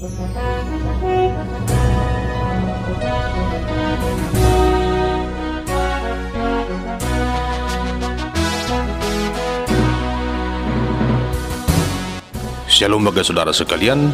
Shalom bagi saudara sekalian.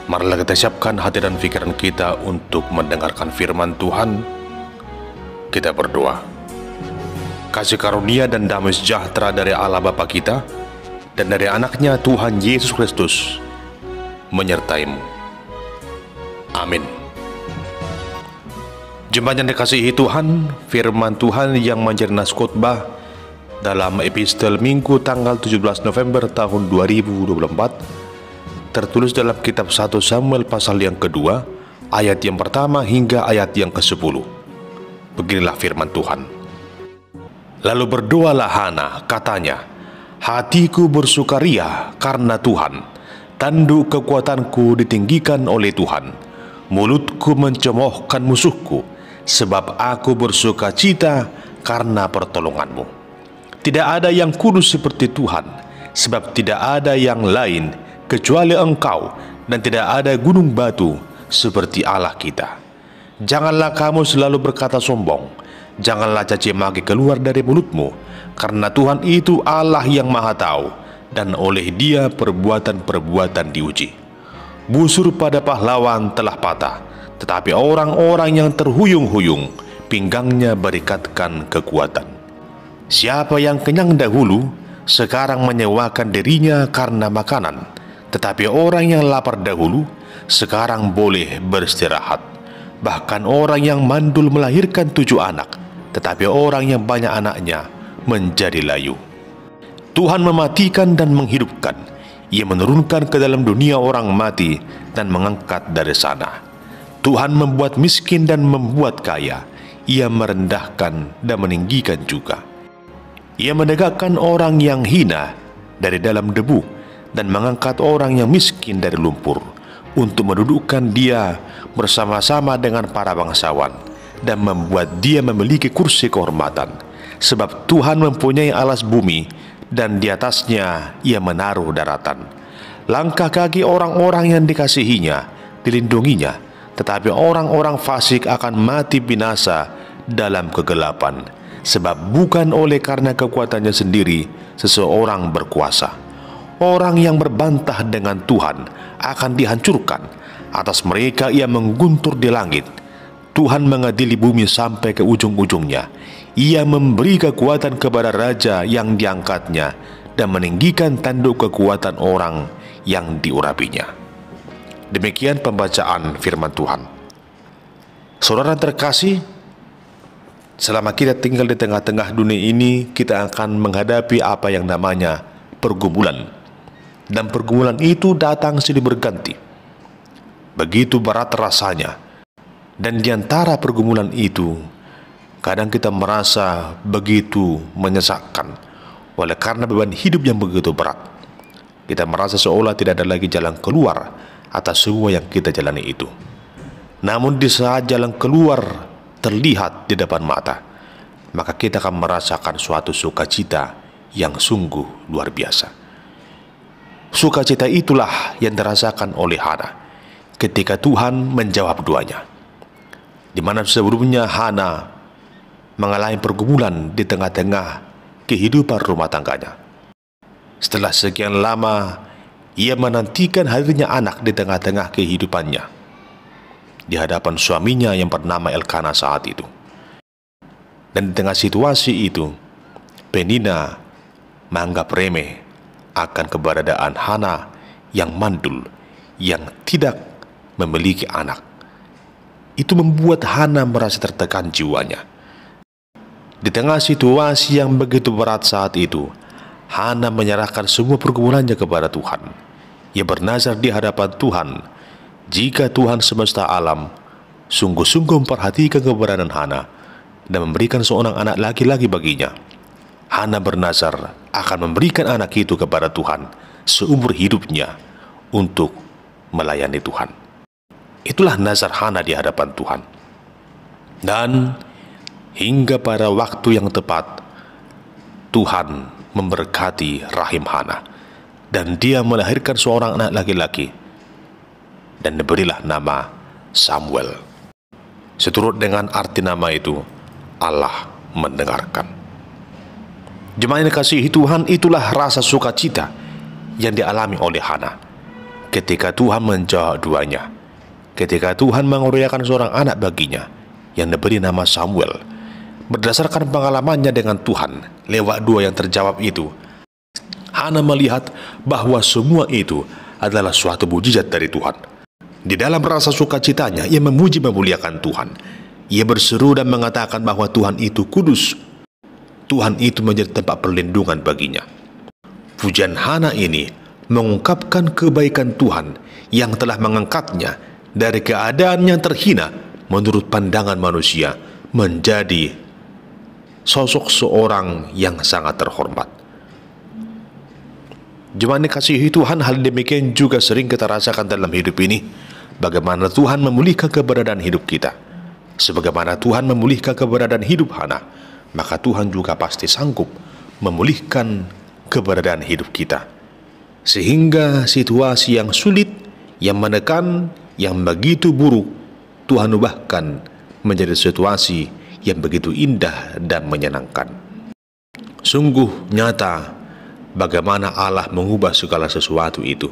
Marilah kita siapkan hati dan pikiran kita untuk mendengarkan firman Tuhan. Kita berdoa. Kasih karunia dan damai sejahtera dari Allah Bapa kita dan dari anaknya Tuhan Yesus Kristus menyertaimu. Amin. Jemaat yang dikasihi Tuhan, firman Tuhan yang menjadi nas khotbah dalam epistel Minggu tanggal 17 November tahun 2024 tertulis dalam kitab 1 Samuel pasal yang kedua, ayat yang pertama hingga ayat yang ke-10. Beginilah firman Tuhan. Lalu berdoalah Hana, katanya, hatiku bersukaria karena Tuhan, tanduk kekuatanku ditinggikan oleh Tuhan, mulutku mencemoohkan musuhku, sebab aku bersukacita karena pertolonganmu. Tidak ada yang kudus seperti Tuhan, sebab tidak ada yang lain kecuali Engkau, dan tidak ada gunung batu seperti Allah kita. Janganlah kamu selalu berkata sombong, janganlah caci maki keluar dari mulutmu, karena Tuhan itu Allah yang Maha Tahu, dan oleh Dia perbuatan-perbuatan diuji. Busur pada pahlawan telah patah, tetapi orang-orang yang terhuyung-huyung, pinggangnya berikatkan kekuatan. Siapa yang kenyang dahulu, sekarang menyewakan dirinya karena makanan. Tetapi orang yang lapar dahulu, sekarang boleh beristirahat. Bahkan orang yang mandul melahirkan 7 anak, tetapi orang yang banyak anaknya menjadi layu. Tuhan mematikan dan menghidupkan. Ia menurunkan ke dalam dunia orang mati dan mengangkat dari sana. Tuhan membuat miskin dan membuat kaya. Ia merendahkan dan meninggikan juga. Ia menegakkan orang yang hina dari dalam debu dan mengangkat orang yang miskin dari lumpur, untuk mendudukkan dia bersama-sama dengan para bangsawan dan membuat dia memiliki kursi kehormatan. Sebab Tuhan mempunyai alas bumi dan di atasnya ia menaruh daratan. Langkah kaki orang-orang yang dikasihinya dilindunginya, tetapi orang-orang fasik akan mati binasa dalam kegelapan. Sebab bukan oleh karena kekuatannya sendiri seseorang berkuasa. Orang yang berbantah dengan Tuhan akan dihancurkan. Atas mereka ia mengguntur di langit. Tuhan mengadili bumi sampai ke ujung-ujungnya. Ia memberi kekuatan kepada raja yang diangkatnya dan meninggikan tanduk kekuatan orang yang diurapinya. Demikian pembacaan firman Tuhan. Saudara terkasih, selama kita tinggal di tengah-tengah dunia ini, kita akan menghadapi apa yang namanya pergumulan. Dan pergumulan itu datang silih berganti. Begitu berat rasanya. Dan di antara pergumulan itu, kadang kita merasa begitu menyesakkan oleh karena beban hidup yang begitu berat. Kita merasa seolah tidak ada lagi jalan keluar atas semua yang kita jalani itu. Namun di saat jalan keluar terlihat di depan mata, maka kita akan merasakan suatu sukacita yang sungguh luar biasa. Sukacita itulah yang dirasakan oleh Hana ketika Tuhan menjawab doanya. Di mana sebelumnya Hana mengalami pergumulan di tengah-tengah kehidupan rumah tangganya. Setelah sekian lama ia menantikan hadirnya anak di tengah-tengah kehidupannya, di hadapan suaminya yang bernama Elkana saat itu. Dan di tengah situasi itu, Penina menganggap remeh akan keberadaan Hana yang mandul, yang tidak memiliki anak. Itu membuat Hana merasa tertekan jiwanya. Di tengah situasi yang begitu berat saat itu, Hana menyerahkan semua pergumulannya kepada Tuhan. Ia bernazar di hadapan Tuhan, jika Tuhan semesta alam sungguh-sungguh memperhatikan keberadaan Hana dan memberikan seorang anak laki-laki baginya, Hana bernazar akan memberikan anak itu kepada Tuhan seumur hidupnya untuk melayani Tuhan. Itulah nazar Hana di hadapan Tuhan. Dan hingga pada waktu yang tepat, Tuhan memberkati rahim Hana dan dia melahirkan seorang anak laki-laki. dan diberilah nama Samuel. Seturut dengan arti nama itu, Allah mendengarkan. Jemaat yang dikasihi Tuhan, itulah rasa sukacita yang dialami oleh Hana ketika Tuhan menjawab doanya, ketika Tuhan mengurniakan seorang anak baginya yang diberi nama Samuel. Berdasarkan pengalamannya dengan Tuhan lewat doa yang terjawab itu, Hana melihat bahwa semua itu adalah suatu mujizat dari Tuhan. Di dalam rasa sukacitanya, ia memuji memuliakan Tuhan. Ia berseru dan mengatakan bahwa Tuhan itu kudus. Tuhan itu menjadi tempat perlindungan baginya. Pujian Hana ini mengungkapkan kebaikan Tuhan yang telah mengangkatnya dari keadaan yang terhina menurut pandangan manusia menjadi sosok seorang yang sangat terhormat. Jemaat dikasihi Tuhan, hal demikian juga sering kita rasakan dalam hidup ini. Bagaimana Tuhan memulihkan keberadaan hidup kita. Sebagaimana Tuhan memulihkan keberadaan hidup Hana, maka Tuhan juga pasti sanggup memulihkan keberadaan hidup kita. Sehingga situasi yang sulit, yang menekan, yang begitu buruk, Tuhan ubahkan menjadi situasi yang begitu indah dan menyenangkan. Sungguh nyata bagaimana Allah mengubah segala sesuatu itu.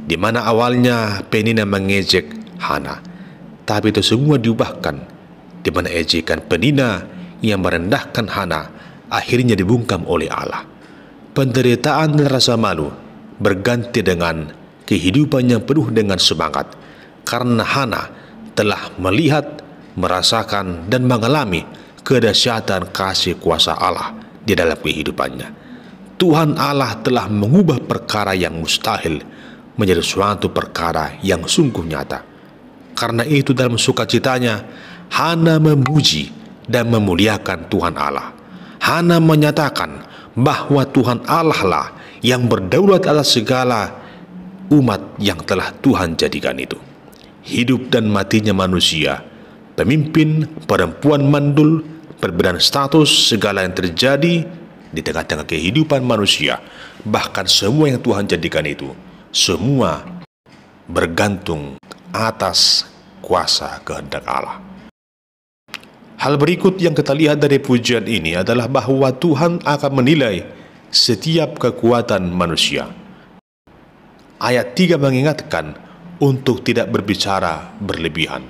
Di mana awalnya Penina mengejek Hana, tapi itu semua diubahkan. Di mana ejekan Penina yang merendahkan Hana akhirnya dibungkam oleh Allah. Penderitaan dan rasa malu berganti dengan kehidupan yang penuh dengan semangat, karena Hana telah melihat, merasakan, dan mengalami kedahsyatan kasih kuasa Allah di dalam kehidupannya. Tuhan Allah telah mengubah perkara yang mustahil menjadi suatu perkara yang sungguh nyata. Karena itu dalam sukacitanya, Hana memuji dan memuliakan Tuhan Allah. Hana menyatakan bahwa Tuhan Allah lah yang berdaulat atas segala umat yang telah Tuhan jadikan itu. Hidup dan matinya manusia, pemimpin, perempuan mandul, perbedaan status, segala yang terjadi di tengah-tengah kehidupan manusia, bahkan semua yang Tuhan jadikan itu, semua bergantung atas kuasa kehendak Allah. Hal berikut yang kita lihat dari pujian ini adalah bahwa Tuhan akan menilai setiap kekuatan manusia. Ayat 3 mengingatkan untuk tidak berbicara berlebihan.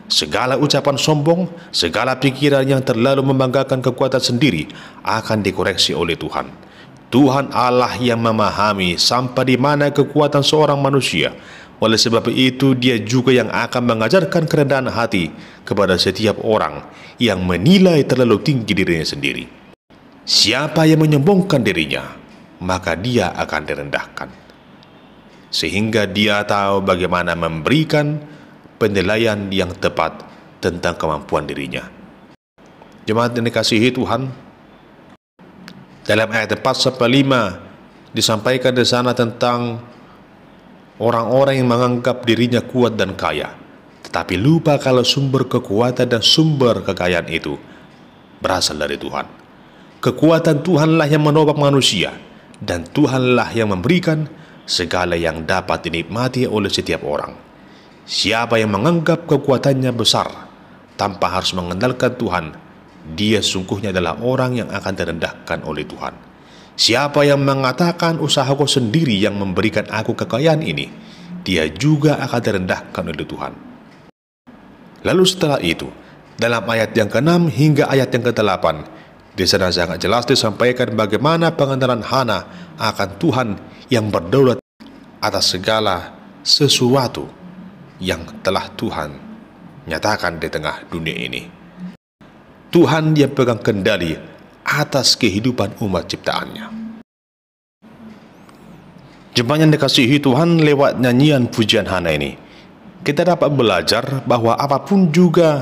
Segala ucapan sombong, segala pikiran yang terlalu membanggakan kekuatan sendiri akan dikoreksi oleh Tuhan. Tuhan Allah yang memahami sampai di mana kekuatan seorang manusia. Oleh sebab itu, Dia juga yang akan mengajarkan kerendahan hati kepada setiap orang yang menilai terlalu tinggi dirinya sendiri. Siapa yang menyombongkan dirinya, maka dia akan direndahkan. Sehingga dia tahu bagaimana memberikan penilaian yang tepat tentang kemampuan dirinya. Jemaat yang dikasihi Tuhan, dalam ayat 4-5 disampaikan di sana tentang orang-orang yang menganggap dirinya kuat dan kaya, tetapi lupa kalau sumber kekuatan dan sumber kekayaan itu berasal dari Tuhan. Kekuatan Tuhanlah yang menopang manusia, dan Tuhanlah yang memberikan segala yang dapat dinikmati oleh setiap orang. Siapa yang menganggap kekuatannya besar tanpa harus mengandalkan Tuhan, dia sungguhnya adalah orang yang akan direndahkan oleh Tuhan. Siapa yang mengatakan usahaku sendiri yang memberikan aku kekayaan ini, dia juga akan direndahkan oleh Tuhan. Lalu setelah itu, dalam ayat yang ke-6 hingga ayat yang ke-8, di sana sangat jelas disampaikan bagaimana pengenalan Hana akan Tuhan yang berdaulat atas segala sesuatu yang telah Tuhan nyatakan di tengah dunia ini. Tuhan yang pegang kendali atas kehidupan umat ciptaannya. Jemaat yang dikasihi Tuhan, lewat nyanyian pujian Hana ini, kita dapat belajar bahwa apapun juga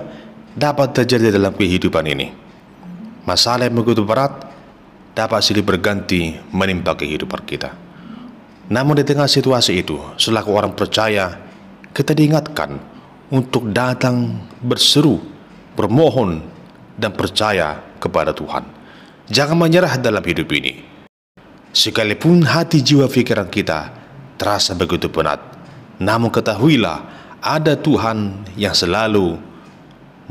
dapat terjadi dalam kehidupan ini. Masalah yang begitu berat dapat silih berganti menimpa kehidupan kita. Namun di tengah situasi itu, selaku orang percaya, kita diingatkan untuk datang berseru, bermohon, dan percaya kepada Tuhan. Jangan menyerah dalam hidup ini. Sekalipun hati jiwa pikiran kita terasa begitu penat, Namun ketahuilah, ada Tuhan yang selalu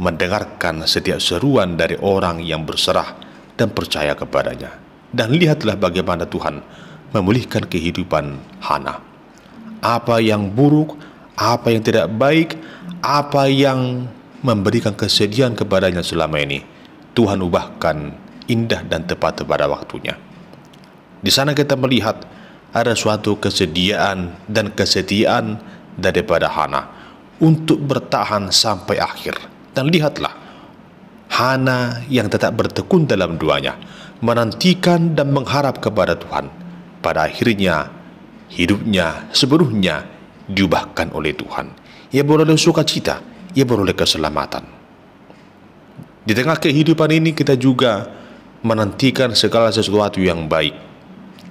mendengarkan setiap seruan dari orang yang berserah dan percaya kepadanya. Dan lihatlah bagaimana Tuhan memulihkan kehidupan Hana. Apa yang buruk, apa yang tidak baik, apa yang memberikan kesedihan kepadanya selama ini, Tuhan ubahkan indah dan tepat pada waktunya. Di sana kita melihat ada suatu kesediaan dan kesetiaan daripada Hana untuk bertahan sampai akhir. Dan lihatlah, Hana yang tetap bertekun dalam doanya, menantikan dan mengharap kepada Tuhan. Pada akhirnya, hidupnya sepenuhnya diubahkan oleh Tuhan. Ia beroleh sukacita, ia beroleh keselamatan. Di tengah kehidupan ini kita juga menantikan segala sesuatu yang baik.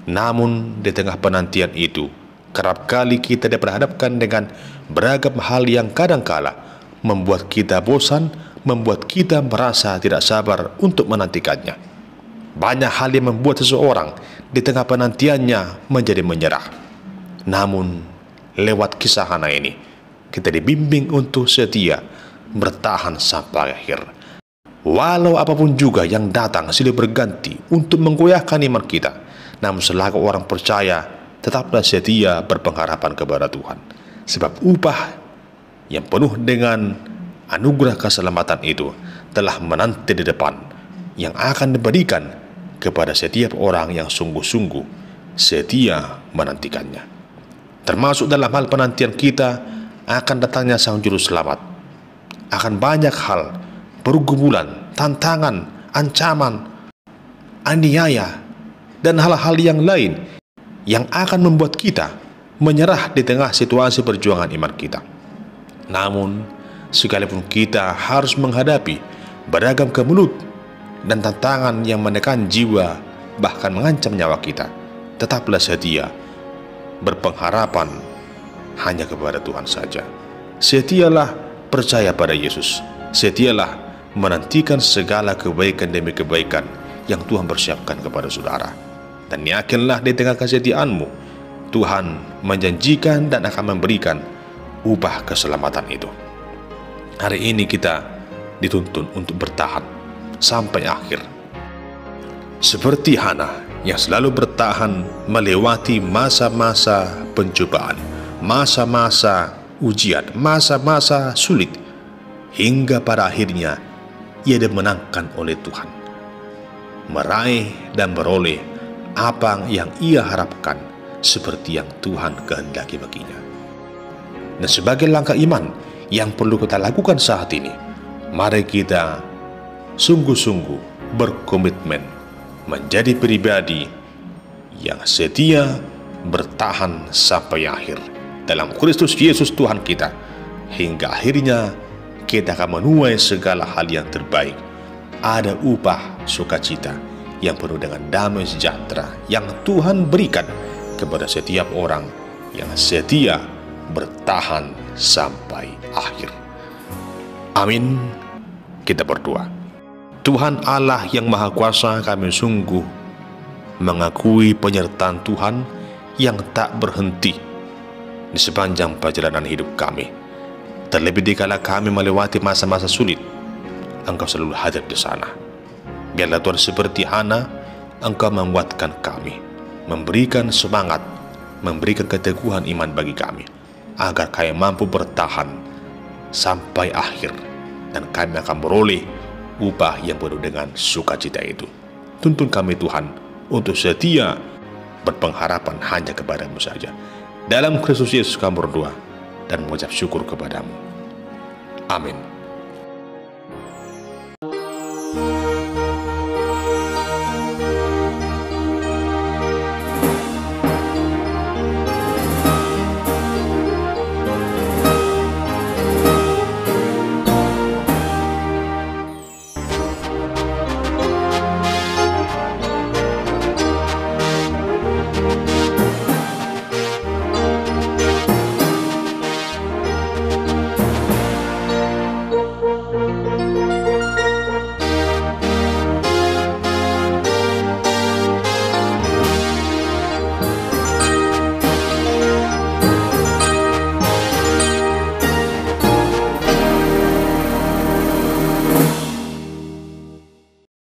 Namun di tengah penantian itu, kerap kali kita diperhadapkan dengan beragam hal yang kadangkala membuat kita bosan, membuat kita merasa tidak sabar untuk menantikannya. Banyak hal yang membuat seseorang di tengah penantiannya menjadi menyerah. Namun lewat kisah Hana ini, kita dibimbing untuk setia bertahan sampai akhir. Walau apapun juga yang datang silih berganti untuk menggoyahkan iman kita, namun selaku orang percaya, tetaplah setia berpengharapan kepada Tuhan. Sebab upah yang penuh dengan anugerah keselamatan itu telah menanti di depan, yang akan diberikan kepada setiap orang yang sungguh-sungguh setia menantikannya. Termasuk dalam hal penantian kita akan datangnya Sang Juru Selamat. Akan banyak hal, pergumulan, tantangan, ancaman, aniaya, dan hal-hal yang lain yang akan membuat kita menyerah di tengah situasi perjuangan iman kita. Namun, sekalipun kita harus menghadapi beragam kemelut dan tantangan yang menekan jiwa, bahkan mengancam nyawa kita, tetaplah setia berpengharapan hanya kepada Tuhan saja. Setialah percaya pada Yesus. Setialah menantikan segala kebaikan demi kebaikan yang Tuhan persiapkan kepada saudara. Dan yakinlah di tengah kesetiaanmu, Tuhan menjanjikan dan akan memberikan upah keselamatan itu. Hari ini kita dituntun untuk bertahan sampai akhir. Seperti Hana yang selalu bertahan melewati masa-masa pencobaan, masa-masa ujian, masa-masa sulit, hingga pada akhirnya ia dimenangkan oleh Tuhan, meraih dan beroleh apa yang ia harapkan seperti yang Tuhan kehendaki baginya. Dan sebagai langkah iman yang perlu kita lakukan saat ini, mari kita sungguh-sungguh berkomitmen menjadi pribadi yang setia bertahan sampai akhir dalam Kristus Yesus Tuhan kita, hingga akhirnya kita akan menuai segala hal yang terbaik. Ada upah sukacita yang penuh dengan damai sejahtera yang Tuhan berikan kepada setiap orang yang setia bertahan sampai akhir. Amin. Kita berdoa. Tuhan Allah yang Maha Kuasa, kami sungguh mengakui penyertaan Tuhan yang tak berhenti di sepanjang perjalanan hidup kami. Terlebih dikala kami melewati masa-masa sulit, Engkau selalu hadir di sana. Biarlah Tuhan, seperti Hana, Engkau menguatkan kami, memberikan semangat, memberikan keteguhan iman bagi kami, agar kami mampu bertahan sampai akhir, dan kami akan beroleh upah yang penuh dengan sukacita itu. Tuntun kami Tuhan untuk setia berpengharapan hanya kepadamu saja. Dalam Kristus Yesus kami berdoa dan mengucap syukur kepadamu. Amin.